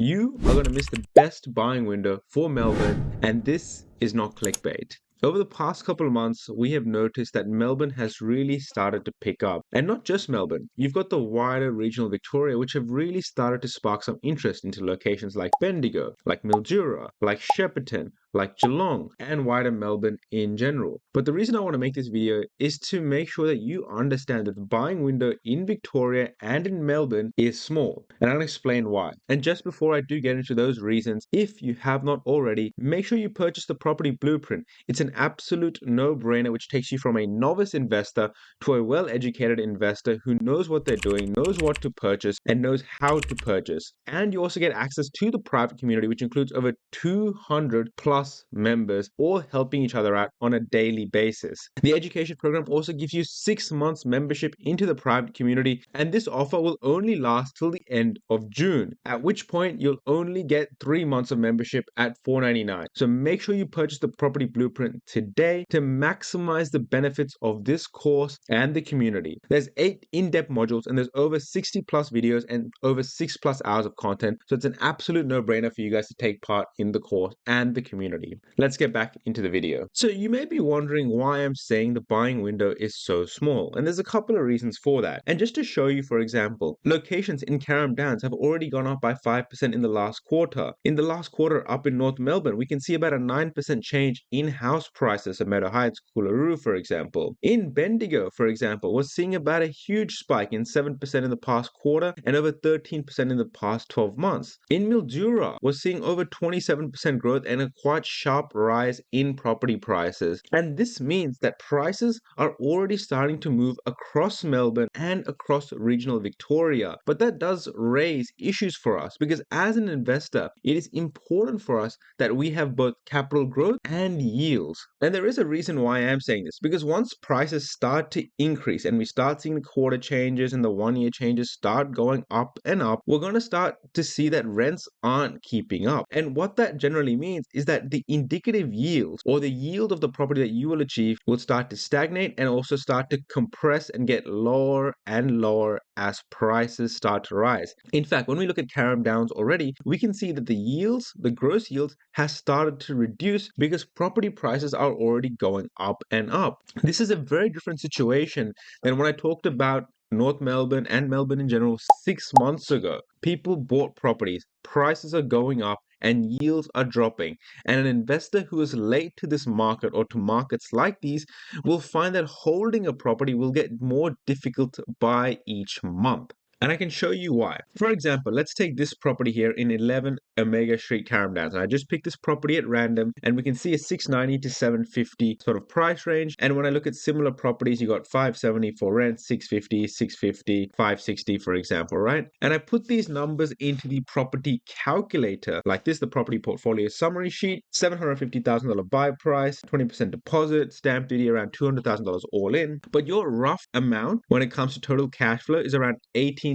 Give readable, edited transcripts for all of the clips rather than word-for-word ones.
You are going to miss the best buying window for Melbourne, and this is not clickbait. Over the past couple of months, we have noticed that Melbourne has really started to pick up. And not just Melbourne, you've got the wider regional Victoria, which have really started to spark some interest into locations like Bendigo, like Mildura, like Shepparton, like Geelong, and wider Melbourne in general. But the reason I want to make this video is to make sure that you understand that the buying window in Victoria and in Melbourne is small, and I'll explain why. And just before I do get into those reasons, if you have not already, make sure you purchase the property blueprint. It's an absolute no-brainer which takes you from a novice investor to a well-educated investor who knows what they're doing, knows what to purchase, and knows how to purchase. And you also get access to the private community, which includes over 200 plus members, all helping each other out on a daily basis. The education program also gives you 6 months membership into the private community, and this offer will only last till the end of June, at which point you'll only get 3 months of membership at $4.99. So make sure you purchase the property blueprint today to maximize the benefits of this course and the community. There's 8 in-depth modules, and there's over 60 plus videos and over 6 plus hours of content, so it's an absolute no-brainer for you guys to take part in the course and the community. Let's get back into the video. So you may be wondering why I'm saying the buying window is so small, and there's a couple of reasons for that. And just to show you, for example, locations in Carrum Downs have already gone up by 5% in the last quarter. In the last quarter up in North Melbourne, we can see about a 9% change in house prices at Meadow Heights, Coolaroo, for example. In Bendigo, for example, we're seeing about a huge spike in 7% in the past quarter and over 13% in the past 12 months. In Mildura, we're seeing over 27% growth and a quite sharp rise in property prices. And this means that prices are already starting to move across Melbourne and across regional Victoria. But that does raise issues for us because as an investor, it is important for us that we have both capital growth and yields. And there is a reason why I am saying this, because once prices start to increase and we start seeing the quarter changes and the 1-year changes start going up and up, we're going to start to see that rents aren't keeping up. And what that generally means is that the indicative yield or the yield of the property that you will achieve will start to stagnate and also start to compress and get lower and lower as prices start to rise. In fact, when we look at Carrum Downs already, we can see that the yields, the gross yields, has started to reduce because property prices are already going up and up. This is a very different situation than when I talked about North Melbourne and Melbourne in general 6 months ago. People bought properties, prices are going up, and yields are dropping. And an investor who is late to this market or to markets like these will find that holding a property will get more difficult by each month. And I can show you why. For example, let's take this property here in 11 Omega Street, Carrum Downs. And I just picked this property at random, and we can see a 690 to 750 sort of price range. And when I look at similar properties, you got 570 for rent, 650, 650, 560, for example, right? And I put these numbers into the property calculator, like this, the property portfolio summary sheet, $750,000 buy price, 20% deposit, stamp duty around $200,000 all in. But your rough amount when it comes to total cash flow is around $18,000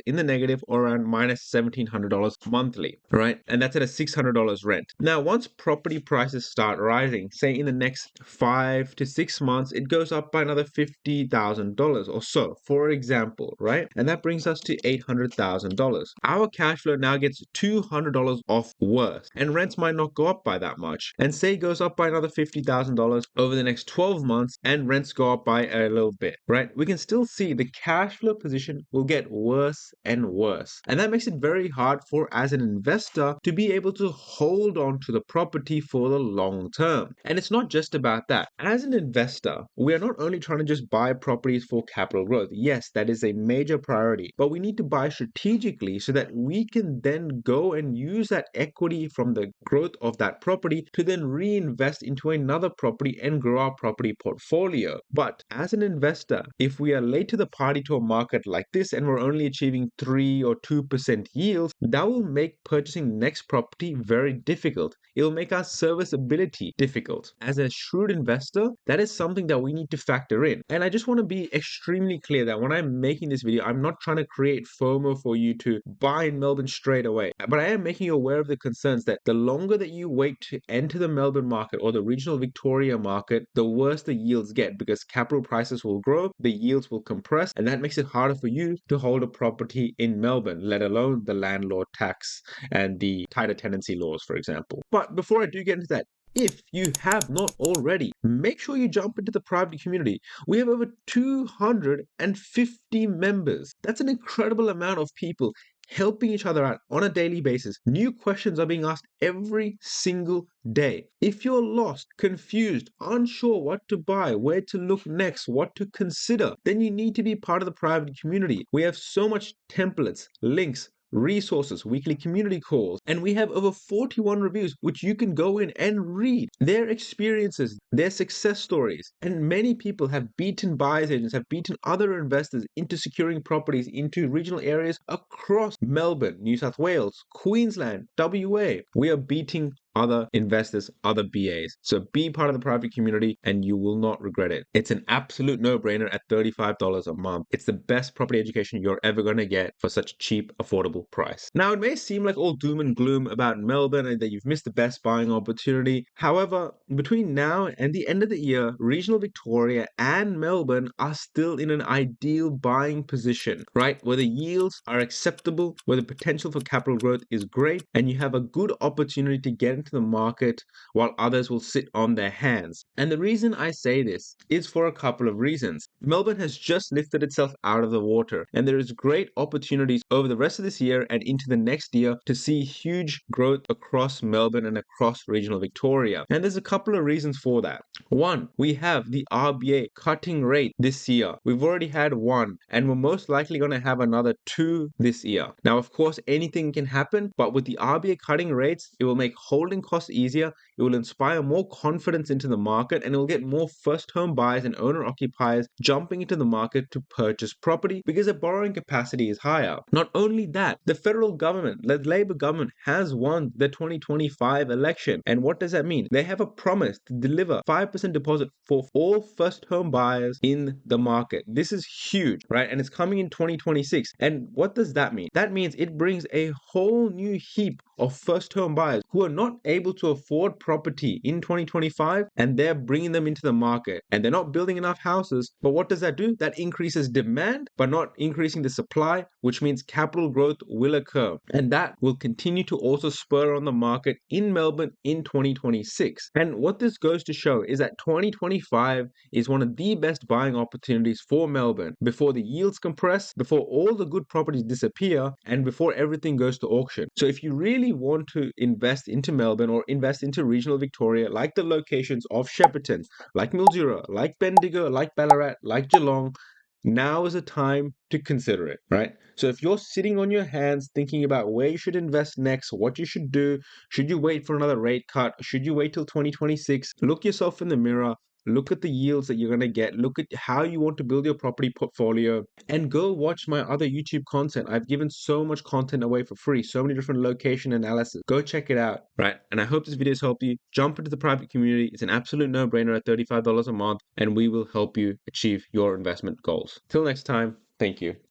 in the negative, or around minus $1,700 monthly, right? And that's at a $600 rent. Now, once property prices start rising, say in the next 5 to 6 months, it goes up by another $50,000 or so, for example, right? And that brings us to $800,000. Our cash flow now gets $200 off worse, and rents might not go up by that much. And say it goes up by another $50,000 over the next 12 months, and rents go up by a little bit, right? We can still see the cash flow position will get worse and worse. And that makes it very hard for, as an investor, to be able to hold on to the property for the long term. And it's not just about that. As an investor, we are not only trying to just buy properties for capital growth. Yes, that is a major priority, but we need to buy strategically so that we can then go and use that equity from the growth of that property to then reinvest into another property and grow our property portfolio. But as an investor, if we are late to the party to a market like this and we're only achieving 3 or 2% yields, that will make purchasing next property very difficult. It will make our serviceability difficult. As a shrewd investor, that is something that we need to factor in. And I just want to be extremely clear that when I'm making this video, I'm not trying to create FOMO for you to buy in Melbourne straight away. But I am making you aware of the concerns that the longer that you wait to enter the Melbourne market or the regional Victoria market, the worse the yields get, because capital prices will grow, the yields will compress, and that makes it harder for you to hold a property in Melbourne, let alone the landlord tax and the tighter tenancy laws, for example. But before I do get into that, if you have not already, make sure you jump into the private community. We have over 250 members. That's an incredible amount of people helping each other out on a daily basis. New questions are being asked every single day. If you're lost, confused, unsure what to buy, where to look next, what to consider, then you need to be part of the private community. We have so much templates, links, resources, weekly community calls, and we have over 41 reviews which you can go in and read their experiences, their success stories. And many people have beaten buyers agents, have beaten other investors into securing properties into regional areas across Melbourne, New South Wales, Queensland, WA. We are beating other investors, other BAs. So be part of the private community and you will not regret it. It's an absolute no-brainer at $35 a month. It's the best property education you're ever going to get for such a cheap, affordable price. Now, it may seem like all doom and gloom about Melbourne and that you've missed the best buying opportunity. However, between now and the end of the year, regional Victoria and Melbourne are still in an ideal buying position, right? Where the yields are acceptable, where the potential for capital growth is great, and you have a good opportunity to get into the market while others will sit on their hands. And the reason I say this is for a couple of reasons. Melbourne has just lifted itself out of the water, and there is great opportunities over the rest of this year and into the next year to see huge growth across Melbourne and across regional Victoria. And there's a couple of reasons for that. One, we have the RBA cutting rate this year. We've already had one, and we're most likely going to have another two this year. Now, of course, anything can happen, but with the RBA cutting rates, it will make holding costs easier, it will inspire more confidence into the market, and it will get more first home buyers and owner occupiers jumping into the market to purchase property because their borrowing capacity is higher. Not only that, the federal government, the Labor government, has won the 2025 election. And what does that mean? They have a promise to deliver 5% deposit for all first home buyers in the market. This is huge, right? And it's coming in 2026. And what does that mean? That means it brings a whole new heap of first home buyers who are not able to afford property in 2025, and they're bringing them into the market. And they're not building enough houses. But what does that do? That increases demand, but not increasing the supply, which means capital growth will occur. And that will continue to also spur on the market in Melbourne in 2026. And what this goes to show is that 2025 is one of the best buying opportunities for Melbourne before the yields compress, before all the good properties disappear, and before everything goes to auction. So if you really want to invest into Melbourne or invest into regional Victoria, like the locations of Shepparton, like Mildura, like Bendigo, like Ballarat, like Geelong, now is a time to consider it, right? So if you're sitting on your hands thinking about where you should invest next, what you should do, should you wait for another rate cut? Should you wait till 2026? Look yourself in the mirror. Look at the yields that you're going to get. Look at how you want to build your property portfolio and go watch my other YouTube content. I've given so much content away for free, so many different location analysis. Go check it out, right? And I hope this video has helped you. Jump into the private community. It's an absolute no-brainer at $35 a month, and we will help you achieve your investment goals. Till next time, thank you.